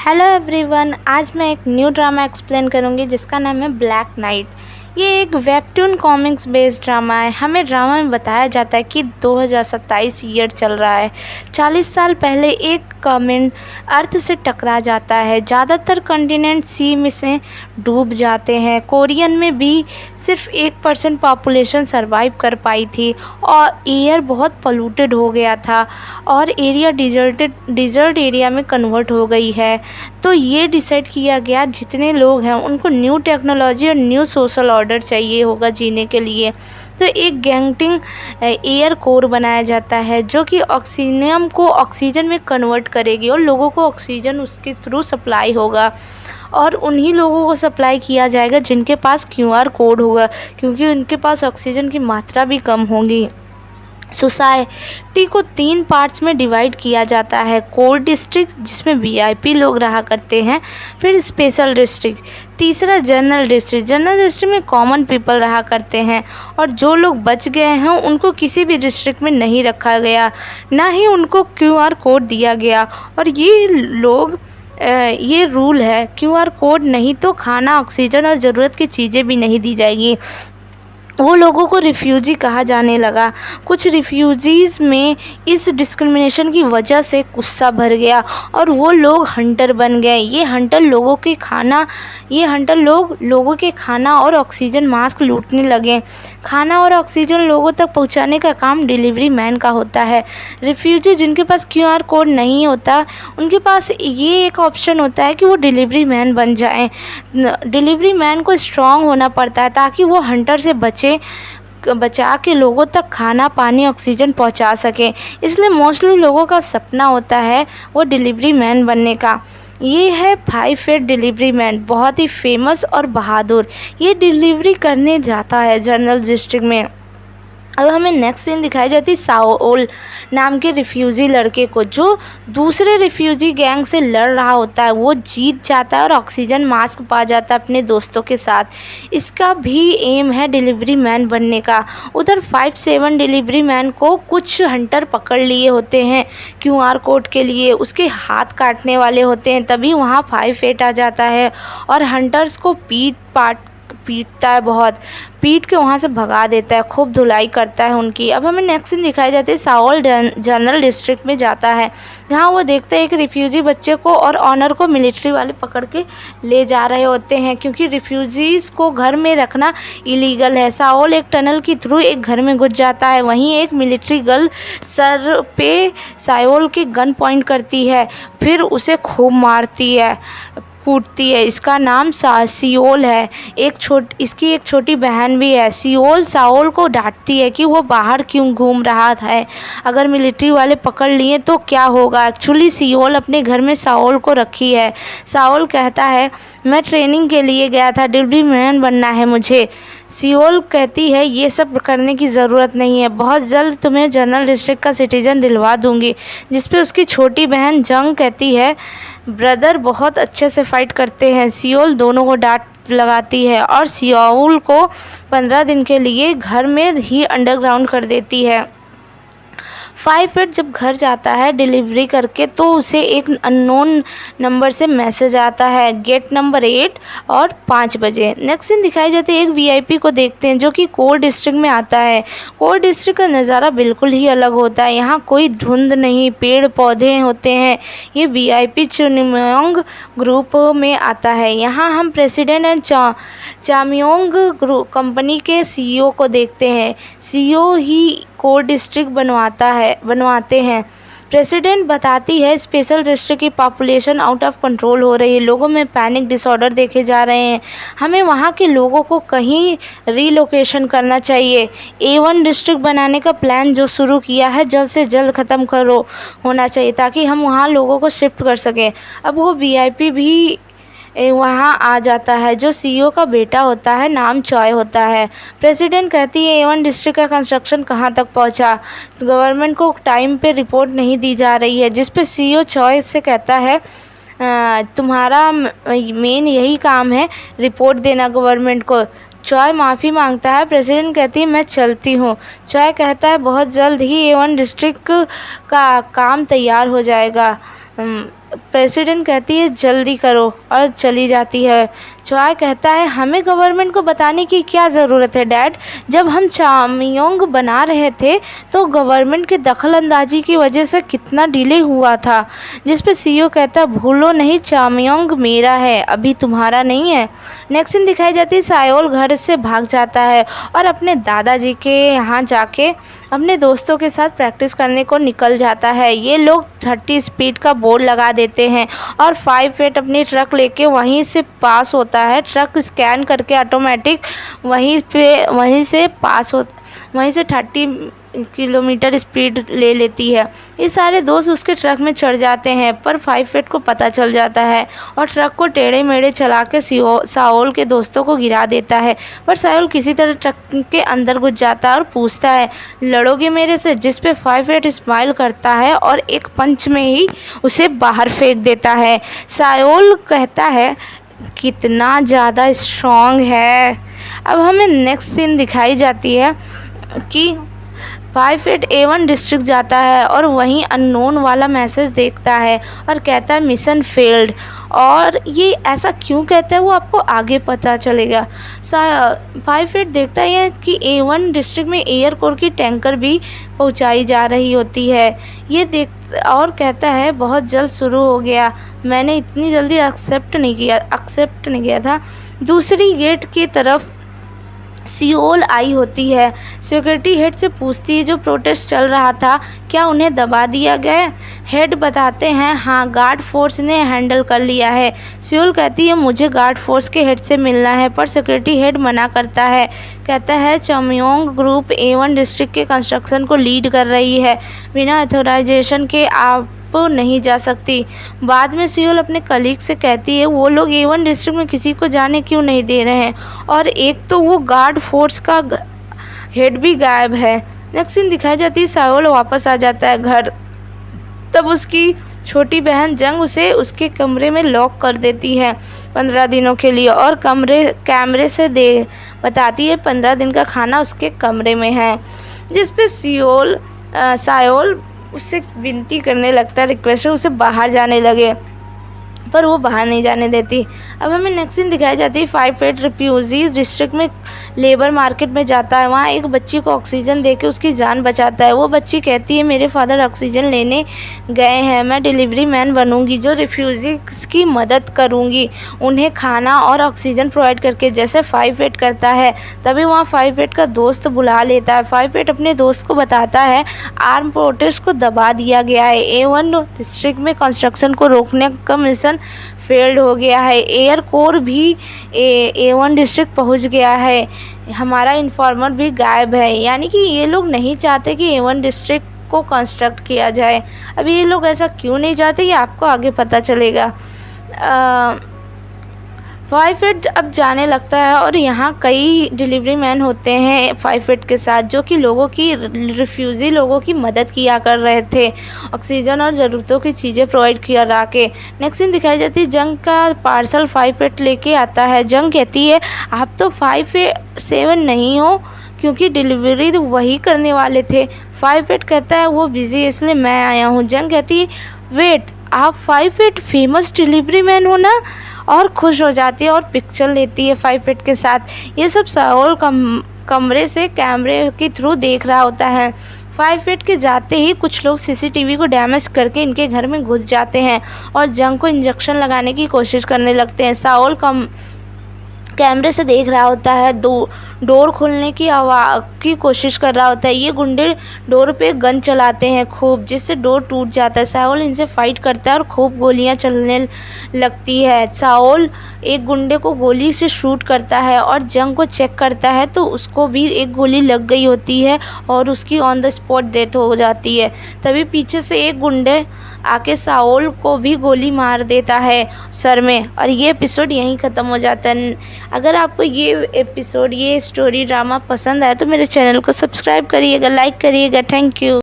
Hello everyone, आज मैं एक न्यू ड्रामा एक्सप्लेन करूंगी जिसका नाम है ब्लैक नाइट। ये एक वेबटून कॉमिक्स बेस्ड ड्रामा है। हमें ड्रामा में बताया जाता है कि 2027 ईयर चल रहा है। 40 साल पहले एक कॉमेट अर्थ से टकरा जाता है। ज़्यादातर कॉन्टिनेंट सी में से डूब जाते हैं। कोरियन में भी सिर्फ 1% पॉपुलेशन सरवाइव कर पाई थी और एयर बहुत पोल्यूटेड हो गया था और एरिया डिजर्ट एरिया में कन्वर्ट हो गई है। तो ये डिसाइड किया गया जितने लोग हैं उनको न्यू टेक्नोलॉजी और न्यू सोशल ऑर्डर चाहिए होगा जीने के लिए। तो एक गैंगटिंग एयर कोर बनाया जाता है जो कि ऑक्सीनियम को ऑक्सीजन में कन्वर्ट करेगी और लोगों को ऑक्सीजन उसके थ्रू सप्लाई होगा और उन्हीं लोगों को सप्लाई किया जाएगा जिनके पास क्यूआर कोड होगा, क्योंकि उनके पास ऑक्सीजन की मात्रा भी कम होगी। सोसाइटी को 3 पार्ट्स में डिवाइड किया जाता है। कोर डिस्ट्रिक्ट जिसमें वीआईपी लोग रहा करते हैं, फिर स्पेशल डिस्ट्रिक्ट, तीसरा जनरल डिस्ट्रिक्ट। जनरल डिस्ट्रिक्ट में कॉमन पीपल रहा करते हैं और जो लोग बच गए हैं उनको किसी भी डिस्ट्रिक्ट में नहीं रखा गया, ना ही उनको क्यूआर कोड दिया गया। और ये रूल है, क्यूआर कोड नहीं तो खाना, ऑक्सीजन और ज़रूरत की चीज़ें भी नहीं दी जाएगी। वो लोगों को रिफ्यूजी कहा जाने लगा। कुछ रिफ्यूजीज़ में इस डिस्क्रिमिनेशन की वजह से गुस्सा भर गया और वो लोग हंटर बन गए। ये हंटर लोगों के खाना और ऑक्सीजन मास्क लूटने लगे। खाना और ऑक्सीजन लोगों तक पहुंचाने का काम डिलीवरी मैन का होता है। रिफ्यूजी जिनके पास क्यूआर कोड नहीं होता उनके पास ये एक ऑप्शन होता है कि वो डिलीवरी मैन बन जाएं। डिलीवरी मैन को स्ट्रांग होना पड़ता है ताकि वो हंटर से बचा के लोगों तक खाना, पानी, ऑक्सीजन पहुंचा सके। इसलिए मोस्टली लोगों का सपना होता है वो डिलीवरी मैन बनने का। ये है 5 फीट डिलीवरी मैन, बहुत ही फेमस और बहादुर। ये डिलीवरी करने जाता है जनरल डिस्ट्रिक्ट में। अब हमें नेक्स्ट सीन दिखाई जाती साओल नाम के रिफ्यूजी लड़के को, जो दूसरे रिफ्यूजी गैंग से लड़ रहा होता है। वो जीत जाता है और ऑक्सीजन मास्क पा जाता है अपने दोस्तों के साथ। इसका भी एम है डिलीवरी मैन बनने का। उधर 5-7 डिलीवरी मैन को कुछ हंटर पकड़ लिए होते हैं क्यूआर कोड के लिए, उसके हाथ काटने वाले होते हैं। तभी वहाँ 5-8 आ जाता है और हंटर्स को पीटता है, बहुत पीट के वहाँ से भगा देता है, खूब धुलाई करता है उनकी। अब हमें नेक्स्ट सीन दिखाई जाती है साओल जनरल डिस्ट्रिक्ट में जाता है, जहाँ वो देखता है एक रिफ्यूजी बच्चे को और ऑनर को मिलिट्री वाले पकड़ के ले जा रहे होते हैं, क्योंकि रिफ्यूजीज़ को घर में रखना इलीगल है। साओल एक टनल के थ्रू एक घर में घुस जाता है। वहीं एक मिलिट्री गर्ल सर पे साओल के गन पॉइंट करती है, फिर उसे खूब मारती है, कूटती है। इसका नाम सियोल है। इसकी एक छोटी बहन भी है। सियोल साओल को डांटती है कि वो बाहर क्यों घूम रहा है, अगर मिलिट्री वाले पकड़ लिए तो क्या होगा। एक्चुअली सियोल अपने घर में साओल को रखी है। साओल कहता है मैं ट्रेनिंग के लिए गया था, डिलीवरी मैन बनना है मुझे। सियोल कहती है ये सब करने की ज़रूरत नहीं है, बहुत जल्द तुम्हें जनरल डिस्ट्रिक्ट का सिटीज़न दिलवा दूंगी। जिस पे उसकी छोटी बहन जंग कहती है ब्रदर बहुत अच्छे से फाइट करते हैं। सियोल दोनों को डांट लगाती है और सियोल को 15 दिन के लिए घर में ही अंडरग्राउंड कर देती है। 5 फीट जब घर जाता है डिलीवरी करके तो उसे एक अननोन नंबर से मैसेज आता है, गेट नंबर 8 और 5 बजे। नेक्स्ट सीन दिखाई जाती है एक वीआईपी को देखते हैं जो कि कोर डिस्ट्रिक्ट में आता है। कोर डिस्ट्रिक्ट का नज़ारा बिल्कुल ही अलग होता है। यहाँ कोई धुंध नहीं, पेड़ पौधे होते हैं। ये वीआईपी चुनिमयोंग ग्रुप में आता है। यहाँ हम प्रेसिडेंट एंड चामयोंग कंपनी के सीईओ को देखते हैं। सीईओ ही कोर डिस्ट्रिक्ट बनवाते हैं। प्रेसिडेंट बताती है स्पेशल डिस्ट्रिक्ट की पॉपुलेशन आउट ऑफ कंट्रोल हो रही है, लोगों में पैनिक डिसऑर्डर देखे जा रहे हैं, हमें वहाँ के लोगों को कहीं रीलोकेशन करना चाहिए। A1 डिस्ट्रिक्ट बनाने का प्लान जो शुरू किया है जल्द से जल्द ख़त्म होना चाहिए ताकि हम वहाँ लोगों को शिफ्ट कर सकें। अब वो वीआईपी भी वहाँ आ जाता है जो सीईओ का बेटा होता है, नाम चॉय होता है। प्रेसिडेंट कहती है A1 डिस्ट्रिक्ट का कंस्ट्रक्शन कहाँ तक पहुँचा, गवर्नमेंट को टाइम पे रिपोर्ट नहीं दी जा रही है। जिस पे सीईओ चॉय से कहता है तुम्हारा मेन यही काम है, रिपोर्ट देना गवर्नमेंट को। चॉय माफ़ी मांगता है। प्रेसिडेंट कहती है मैं चलती हूँ। चॉय कहता है बहुत जल्द ही A1 डिस्ट्रिक्ट का काम तैयार हो जाएगा। प्रेसिडेंट कहती है जल्दी करो और चली जाती है। चॉय कहता है हमें गवर्नमेंट को बताने की क्या ज़रूरत है डैड, जब हम चामयोंग बना रहे थे तो गवर्नमेंट की दखलंदाजी की वजह से कितना डिले हुआ था। जिस पे सीईओ कहता है भूलो नहीं चामयोंग मेरा है, अभी तुम्हारा नहीं है। नेक्स्ट सीन दिखाई जाती है सायोल घर से भाग जाता है और अपने दादाजी के यहाँ जाके अपने दोस्तों के साथ प्रैक्टिस करने को निकल जाता है। ये लोग 30 स्पीड का बोर्ड लगा देते हैं और 5 फीट अपनी ट्रक लेके वहीं से पास होता है। ट्रक स्कैन करके ऑटोमेटिक वहीं से 30 किलोमीटर स्पीड ले लेती है। ये सारे दोस्त उसके ट्रक में चढ़ जाते हैं पर 5 फीट को पता चल जाता है और ट्रक को टेढ़े मेढ़े चला के साओल के दोस्तों को गिरा देता है। पर साओल किसी तरह ट्रक के अंदर घुस जाता है और पूछता है लड़ोगे मेरे से, जिस पे 5 फीट स्माइल करता है और एक पंच में ही उसे बाहर फेंक देता है। साओल कहता है कितना ज़्यादा स्ट्रॉन्ग है। अब हमें नेक्स्ट सीन दिखाई जाती है कि 5 फीट A1 डिस्ट्रिक्ट जाता है और वहीं अननोन वाला मैसेज देखता है और कहता है मिशन फेल्ड। और ये ऐसा क्यों कहता है वो आपको आगे पता चलेगा। 5 फीट देखता है कि A1 डिस्ट्रिक्ट में एयर कोर की टैंकर भी पहुंचाई जा रही होती है। ये देख और कहता है बहुत जल्द शुरू हो गया, मैंने इतनी जल्दी एक्सेप्ट नहीं किया था। दूसरी गेट की तरफ सियोल आई होती है। सिक्योरिटी हेड से पूछती है जो प्रोटेस्ट चल रहा था क्या उन्हें दबा दिया गया। हेड बताते हैं हाँ गार्ड फोर्स ने हैंडल कर लिया है। सियोल कहती है मुझे गार्ड फोर्स के हेड से मिलना है पर सिक्योरिटी हेड मना करता है। कहता है चामयोंग ग्रुप A1 डिस्ट्रिक्ट के कंस्ट्रक्शन को लीड कर रही है, बिना अथोराइजेशन के आप नहीं जा सकती। बाद में सियोल अपने कलीग से कहती है वो लोग A1 डिस्ट्रिक्ट में किसी को जाने क्यों नहीं दे रहे हैं और एक तो वो गार्ड फोर्स का हेड भी गायब है। नेक्स्ट सीन दिखाई जाती है सायोल वापस आ जाता है घर। तब उसकी छोटी बहन जंग उसे उसके कमरे में लॉक कर देती है 15 दिनों के लिए और कैमरे से बताती है 15 दिन का खाना उसके कमरे में है। जिस पे सायोल उससे विनती करने लगता है, रिक्वेस्ट है उसे बाहर जाने लगे पर वो बाहर नहीं जाने देती। अब हमें नेक्स्ट सीन दिखाई जाती है 5 फीट रिफ्यूजी डिस्ट्रिक्ट में लेबर मार्केट में जाता है। वहाँ एक बच्ची को ऑक्सीजन देके उसकी जान बचाता है। वो बच्ची कहती है मेरे फादर ऑक्सीजन लेने गए हैं, मैं डिलीवरी मैन बनूंगी जो रिफ्यूजीज की मदद करूंगी उन्हें खाना और ऑक्सीजन प्रोवाइड करके, जैसे 5 फीट करता है। तभी वहाँ 5 फीट का दोस्त बुला लेता है। 5 फीट अपने दोस्त को बताता है आर्म प्रोटेस्ट को दबा दिया गया है, A1 डिस्ट्रिक्ट में कंस्ट्रक्शन को रोकने का मिशन फेल्ड हो गया है, एयर कोर भी A1 डिस्ट्रिक्ट पहुंच गया है, हमारा इन्फॉर्मर भी गायब है। यानी कि ये लोग नहीं चाहते कि A1 डिस्ट्रिक्ट को कंस्ट्रक्ट किया जाए। अभी ये लोग ऐसा क्यों नहीं चाहते ये आपको आगे पता चलेगा। 5 फीट अब जाने लगता है और यहाँ कई डिलीवरी मैन होते हैं 5 फीट के साथ जो कि रिफ्यूजी लोगों की मदद किया कर रहे थे, ऑक्सीजन और ज़रूरतों की चीज़ें प्रोवाइड करा के। नेक्स्ट सीन दिखाई जाती है जंग का पार्सल 5 फीट लेके आता है। जंग कहती है आप तो 5-7 नहीं हो क्योंकि डिलीवरी तो वही करने वाले थे। 5 फीट कहता है वो बिजी है इसलिए मैं आया हूँ। जंग कहती है वेट आप 5 फीट फेमस डिलीवरी मैन हो ना, और खुश हो जाती है और पिक्चर लेती है 5 फीट के साथ। ये सब साओल कमरे से कैमरे के थ्रू देख रहा होता है। 5 फीट के जाते ही कुछ लोग CCTV को डैमेज करके इनके घर में घुस जाते हैं और जंग को इंजेक्शन लगाने की कोशिश करने लगते हैं। साओल कैमरे से देख रहा होता है, डोर खोलने की कोशिश कर रहा होता है। ये गुंडे डोर पे गन चलाते हैं खूब, जिससे डोर टूट जाता है। साओल इनसे फाइट करता है और खूब गोलियां चलने लगती है। साओल एक गुंडे को गोली से शूट करता है और जंग को चेक करता है तो उसको भी एक गोली लग गई होती है और उसकी ऑन द स्पॉट डेथ हो जाती है। तभी पीछे से एक गुंडे आके साओल को भी गोली मार देता है सर में और ये एपिसोड यहीं ख़त्म हो जाता है। अगर आपको ये स्टोरी ड्रामा पसंद आए तो मेरे चैनल को सब्सक्राइब करिएगा, लाइक करिएगा। Thank you.